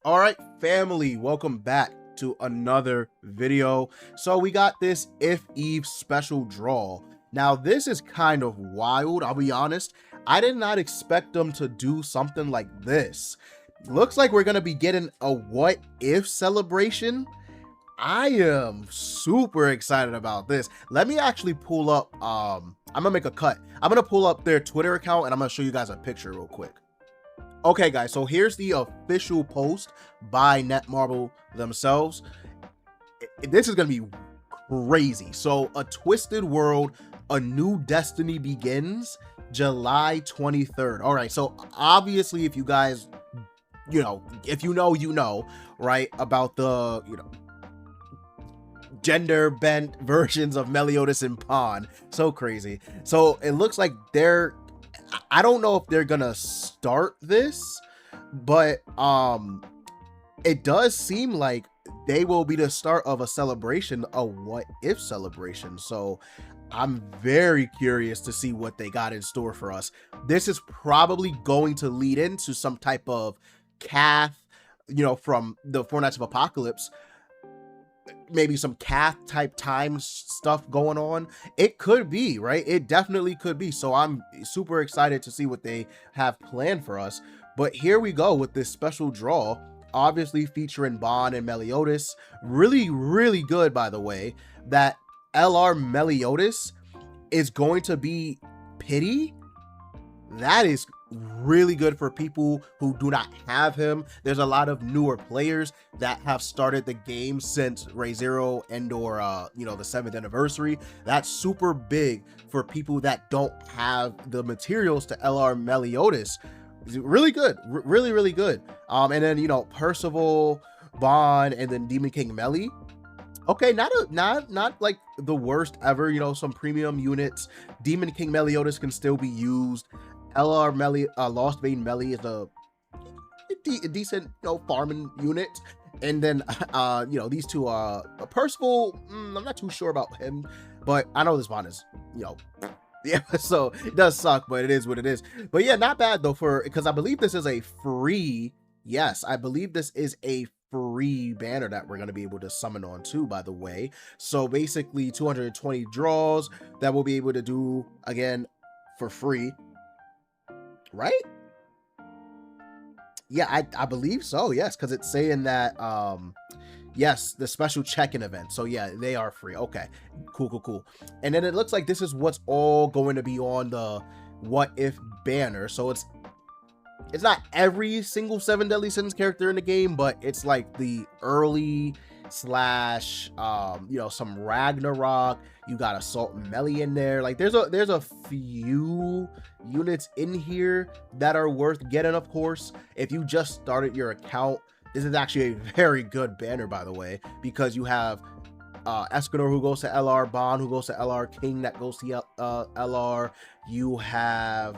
All right, family, welcome back to another video. So we got this If Eve special draw. Now this is kind of wild, I'll be honest. I did not expect them to do something like this. Looks like we're gonna be getting a what if celebration. I am super excited about this. Let me actually pull up, I'm gonna make a cut. I'm gonna pull up their Twitter account and I'm gonna show you guys a picture real quick. Okay, guys, so here's the official post by Netmarble themselves. This is gonna be crazy. So, a twisted world, a new destiny begins, July 23rd. All right, so obviously, if you guys, if you know, right, about the, gender bent versions of Meliodas and Pawn. So crazy. So it looks like I don't know if they're gonna start this, but it does seem like they will be the start of a celebration, a what if celebration. So I'm very curious to see what they got in store for us. This is probably going to lead into some type of Cath, from the Four Nights of Apocalypse, maybe some Cath type time stuff going on. It could be, right? It definitely could be. So I'm super excited to see what they have planned for us. But here we go with this special draw, obviously featuring Bond and Meliodas. Really, really good, by the way. That LR Meliodas is going to be Pity. That is really good for people who do not have him. There's a lot of newer players that have started the game since Ray Zero and or the 7th anniversary. That's super big for people that don't have the materials to LR Meliodas. Really good, really, really good. And then Percival, Bond, and then Demon King Melly. Okay, not like the worst ever. Some premium units. Demon King Meliodas can still be used. LR Melly, Lost Vein Melly is a decent, farming unit. And then, these two, Percival, I'm not too sure about him, but I know this one is, yeah, so it does suck, but it is what it is. But yeah, not bad though, because I believe this is a free, yes, I believe this is a free banner that we're going to be able to summon on too, by the way. So basically 220 draws that we'll be able to do again for free. Right? Yeah, I believe so. Yes, because it's saying that yes, the special check-in event. So yeah, they are free. Okay, cool. And then it looks like this is what's all going to be on the what if banner. So it's not every single 7 Deadly Sins character in the game, but it's like the early slash some Ragnarok. You got Assault Melee in there. Like there's a few units in here that are worth getting. Of course, if you just started your account, this is actually a very good banner, by the way, because you have Escanor who goes to LR, Bond who goes to LR, King that goes to LR. You have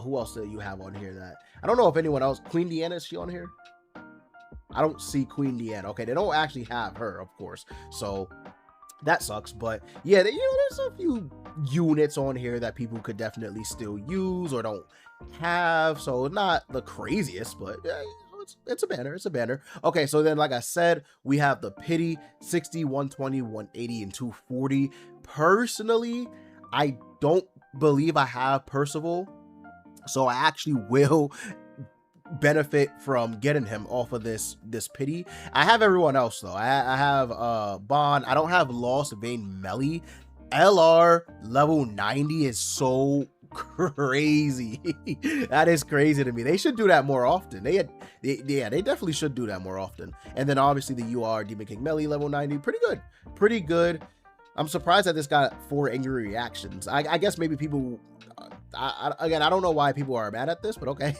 who else do you have on here that I don't know if anyone else. Queen Deanna, is she on here? I don't see Queen Deanna. Okay, they don't actually have her, of course, so that sucks. But yeah, there's a few units on here that people could definitely still use or don't have, so not the craziest, but it's a banner. It's a banner. Okay, so then like I said, we have the Pity 60, 120, 180, and 240. Personally, I don't believe I have Percival, so I actually will benefit from getting him off of this Pity. I have everyone else though. I have Bond. I don't have Lost Vein Melly. LR level 90 is so crazy. That is crazy to me. They should do that more often. They definitely should do that more often. And then obviously the UR Demon King Melly level 90, pretty good. I'm surprised that this got 4 angry reactions. I guess maybe people again, I don't know why people are mad at this, but okay.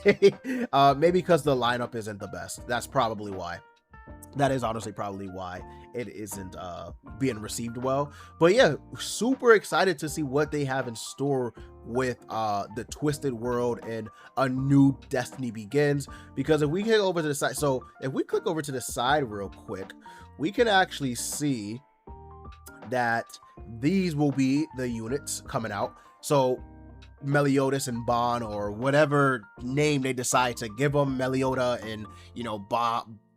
Maybe because the lineup isn't the best. That's probably why. That is honestly probably why it isn't being received well. But yeah, super excited to see what they have in store with the Twisted World and a new Destiny Begins. Because if we get over to the side, so if we click over to the side real quick, we can actually see that these will be the units coming out. So Meliodas and Bond, or whatever name they decide to give them, Meliota and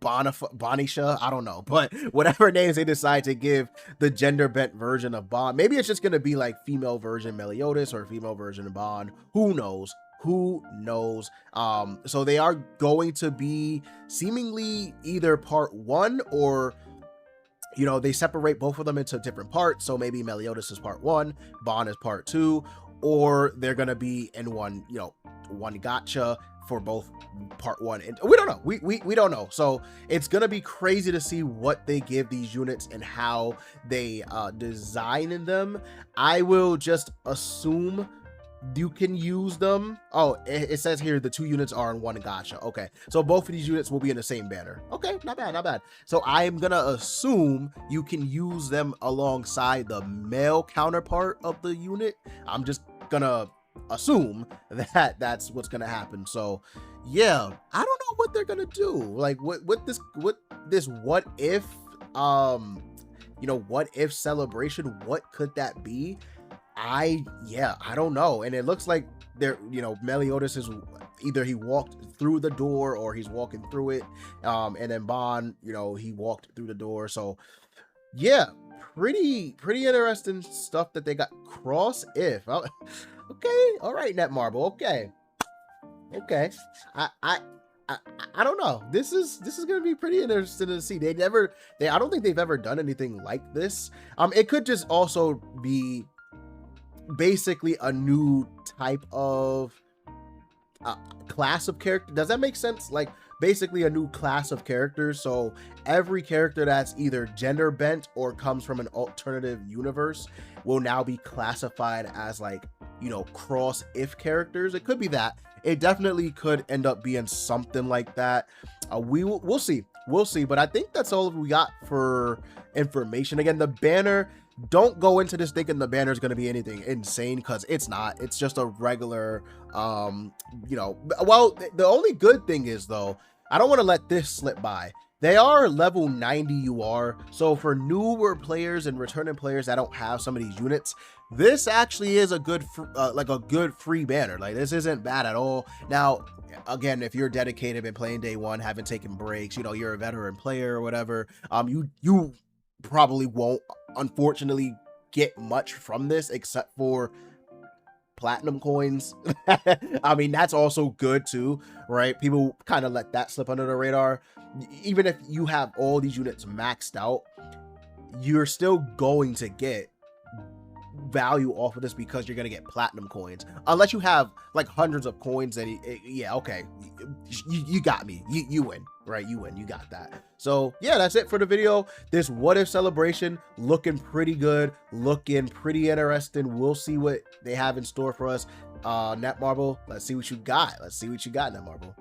Bonisha, I don't know, but whatever names they decide to give the gender bent version of Bond. Maybe it's just gonna be like female version Meliodas or female version of Bond. Who knows? Who knows? So they are going to be seemingly either part 1 or, you know, they separate both of them into different parts. So maybe Meliodas is part 1, Bond is part 2, or they're gonna be in one, you know, one gacha for both part 1, and we don't know. We don't know. So it's gonna be crazy to see what they give these units and how they design in them. I will just assume you can use them. Oh, it says here the 2 units are in one gacha. Okay, so both of these units will be in the same banner. Okay, not bad, not bad. So I'm gonna assume you can use them alongside the male counterpart of the unit. I'm just gonna assume that that's what's gonna happen. So yeah, I don't know what they're gonna do. Like what this what if you know, what if celebration, what could that be? I don't know. And it looks like they're, you know, Meliodas is either he walked through the door or he's walking through it, and then Bond, you know, he walked through the door. So yeah, pretty interesting stuff that they got. Cross if okay, all right, Netmarble. Okay, I don't know. This is gonna be pretty interesting to see. I don't think they've ever done anything like this. It could just also be basically a new type of class of character. Does that make sense? Like basically a new class of characters. So every character that's either gender bent or comes from an alternative universe will now be classified as, like, you know, cross if characters. It could be that. It definitely could end up being something like that. We'll see. But I think that's all we got for information. Again, the banner, don't go into this thinking the banner is going to be anything insane, because it's not. It's just a regular, you know, well, the only good thing is, though, I don't want to let this slip by. They are level 90 UR, so for newer players and returning players that don't have some of these units, this actually is a good, like a good free banner. Like, this isn't bad at all. Now, again, if you're dedicated, been playing day 1, haven't taken breaks, you know, you're a veteran player or whatever, you probably won't, unfortunately, get much from this except for platinum coins. I mean, that's also good too, right? People kind of let that slip under the radar. Even if you have all these units maxed out, you're still going to get value off of this because you're going to get platinum coins, unless you have like hundreds of coins. And yeah, okay, you got me. You win, right? You win. You got that. So yeah, that's it for the video. This what if celebration looking pretty good, looking pretty interesting. We'll see what they have in store for us. Netmarble, let's see what you got. Netmarble.